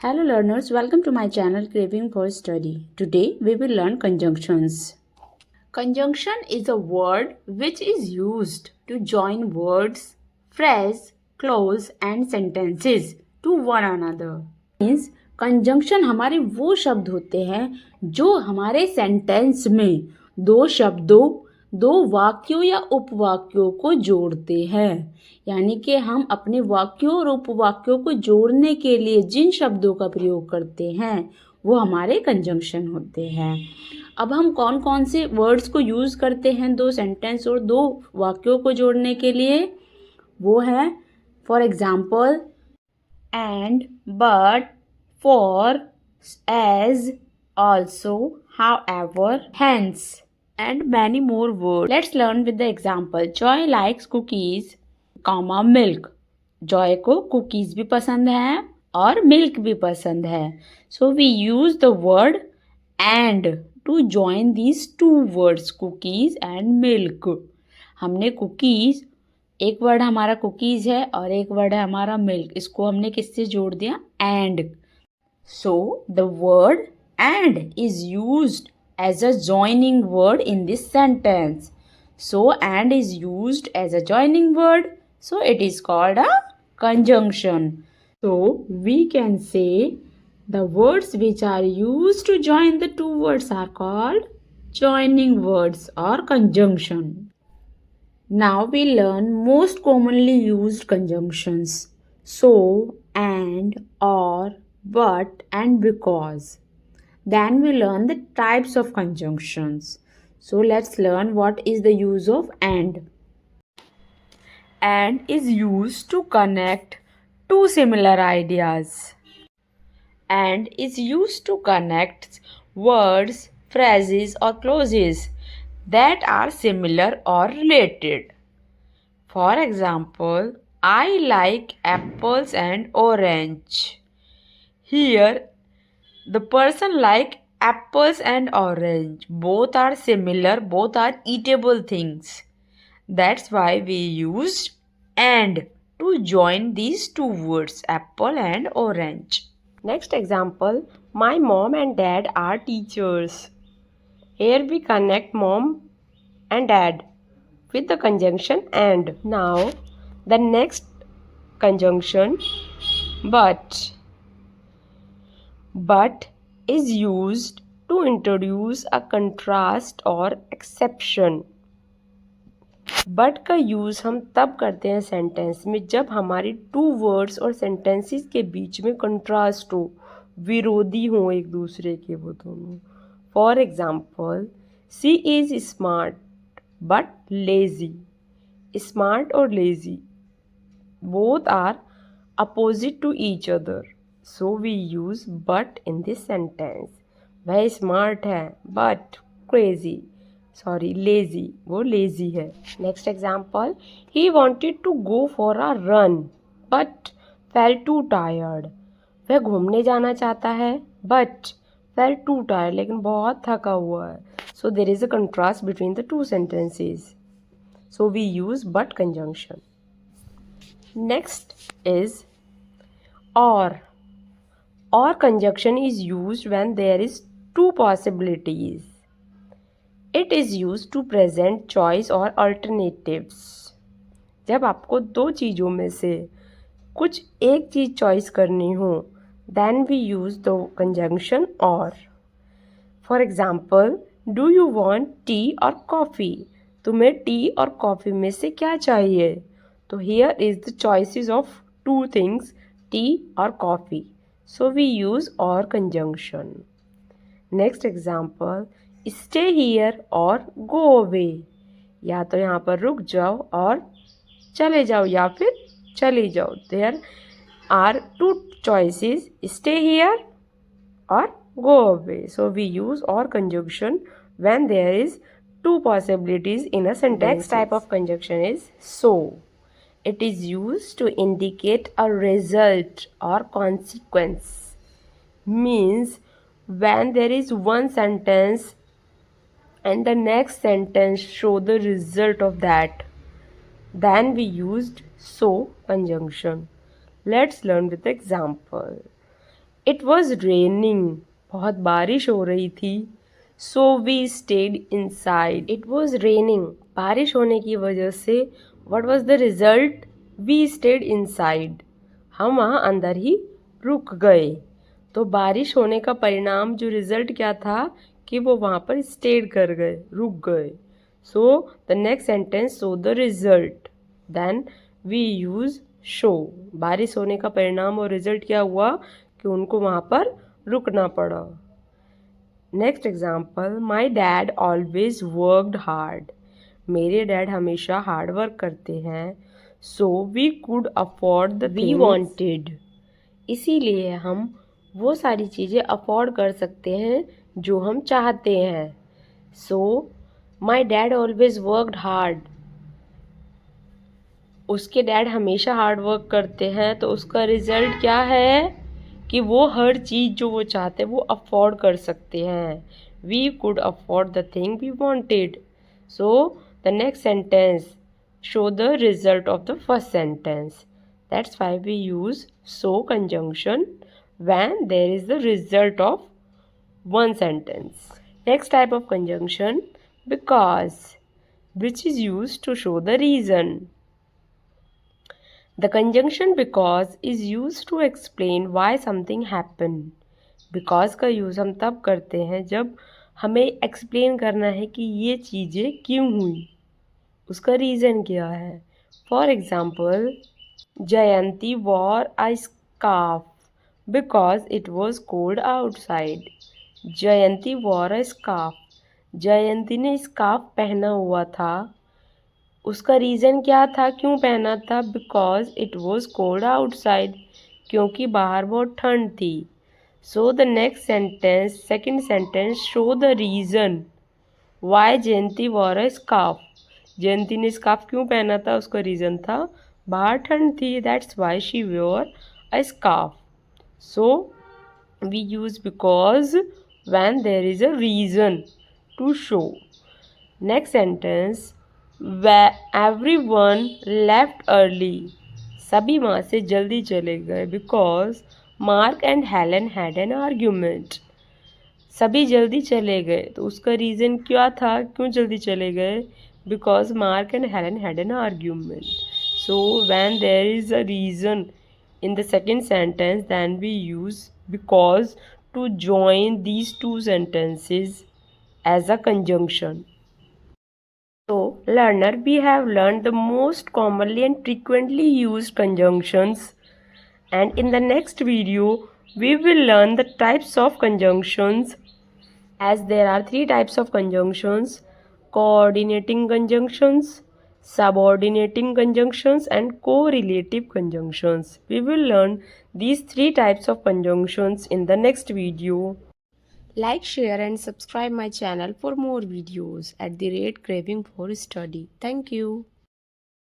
Hello learners, welcome to my channel Craving for Study. Today we will learn conjunctions. Conjunction is a word which is used to join words, phrase, clause and sentences to one another. Means conjunction हमारे वो शब्द होते हैं जो हमारे sentence में दो शब्दों, दो वाक्यों या उपवाक्यों को जोड़ते हैं। यानी कि हम अपने वाक्यों और उपवाक्यों को जोड़ने के लिए जिन शब्दों का प्रयोग करते हैं वो हमारे कंजंक्शन होते हैं। अब हम कौन कौन से वर्ड्स को यूज़ करते हैं दो सेंटेंस और दो वाक्यों को जोड़ने के लिए, वो है for example and, but, for, as, also, however, hence and many more words. Let's learn with the example. Joy likes cookies, milk. Joy को cookies भी पसंद है और milk भी पसंद है. So we use the word and to join these two words, cookies and milk. हमने cookies, एक वर्ड हमारा cookies है और एक वर्ड है हमारा milk. इसको हमने किससे जोड़ दिया? And. So the word and is used as a joining word in this sentence. So and is used as a joining word. So it is called a conjunction. So we can say the words which are used to join the two words are called joining words or conjunction. Now we learn most commonly used conjunctions. So, and, or, but and because. Then we learn the types of conjunctions. So let's learn what is the use of and. And is used to connect two similar ideas. And is used to connect words, phrases or clauses that are similar or related. For example, I like apples and orange. Here, the person like apples and orange. Both are similar, both are eatable things. That's why we used and to join these two words, apple and orange. Next example, my mom and dad are teachers. Here we connect mom and dad with the conjunction and. Now, the next conjunction, but. But is used to introduce a contrast or exception. But का use हम तब करते हैं sentence में जब हमारे two words और sentences के बीच में कंट्रास्ट हो, विरोधी हो एक दूसरे के वो दोनों. For example, she is smart but lazy. Smart और lazy both are opposite to each other. So we use but in this sentence. वह स्मार्ट है बट लेज़ी, वो लेज़ी है. Next example, he wanted to go for a run but fell too tired. वह घूमने जाना चाहता है but fell too tired, लेकिन बहुत थका हुआ है. So there is a contrast between the two sentences. So we use but conjunction. Next is और. Or conjunction is used when there is two possibilities. It is used to present choice or alternatives. जब आपको दो चीज़ों में से कुछ एक चीज़ choice करनी हो, then we use the conjunction or. For example, do you want tea or coffee? तुम्हें टी और कॉफ़ी में से क्या चाहिए? तो here is the choices of two things, tea or coffee. So we use or conjunction. Next example, stay here or go away. या तो यहाँ पर रुक जाओ और चले जाओ या फिर चली जाओ. There are two choices, stay here or go away. So we use or conjunction when there is two possibilities in a sentence. Next type of conjunction is so. It is used to indicate a result or consequence. Means when there is one sentence and the next sentence show the result of that, then we used so conjunction. Let's learn with example. It was raining. बहुत बारिश हो रही थी. So we stayed inside. It was raining. बारिश होने की वजह से what was the result? We stayed inside. हम वहाँ अंदर ही रुक गए. तो बारिश होने का परिणाम जो रिजल्ट क्या था कि वो वहाँ पर स्टेड कर गए, रुक गए. So the next sentence show the result. Then we use show. बारिश होने का परिणाम और रिजल्ट क्या हुआ कि उनको वहाँ पर रुकना पड़ा. Next example, my dad always worked hard. मेरे डैड हमेशा हार्ड वर्क करते हैं. So we could afford the we wanted. इसीलिए हम वो सारी चीज़ें अफोर्ड कर सकते हैं जो हम चाहते हैं. So my dad always worked hard. उसके डैड हमेशा हार्ड वर्क करते हैं तो उसका रिजल्ट क्या है कि वो हर चीज़ जो वो चाहते हैं वो अफोर्ड कर सकते हैं. We could afford the thing we wanted. So the next sentence show the result of the first sentence. That's why we use so conjunction when there is the result of one sentence. Next type of conjunction, because, which is used to show the reason. The conjunction because is used to explain why something happened. Because का use हम तब करते हैं जब हमें explain करना है कि ये चीज़ें क्यों हुई, उसका रीज़न क्या है. For example, Jayanti wore a scarf because it was cold outside. Jayanti wore a scarf. जयंती ने स्कार्फ पहना हुआ था. उसका रीज़न क्या था, क्यों पहना था? Because it was cold outside. क्योंकि बाहर बहुत ठंड थी. So the next sentence, second sentence, show the reason why Jayanti wore a scarf. Jayanti ने स्कार्फ क्यों पहना था? उसका रीज़न था बाहर ठंड थी. That's why she wear a scarf. So we use because when there is a reason to show. Next sentence, everyone left early. सभी वहाँ से जल्दी चले गए because Mark and Helen had an argument. सभी जल्दी चले गए तो उसका रीज़न क्या था, क्यों जल्दी चले गए? Because Mark and Helen had an argument. So when there is a reason in the second sentence, then we use because to join these two sentences as a conjunction. So learner, we have learned the most commonly and frequently used conjunctions, and in the next video we will learn the types of conjunctions, as there are three types of conjunctions: coordinating conjunctions, subordinating conjunctions, and correlative conjunctions. We will learn these three types of conjunctions in the next video. Like, share and subscribe my channel for more videos at the rate Craving for Study. Thank you.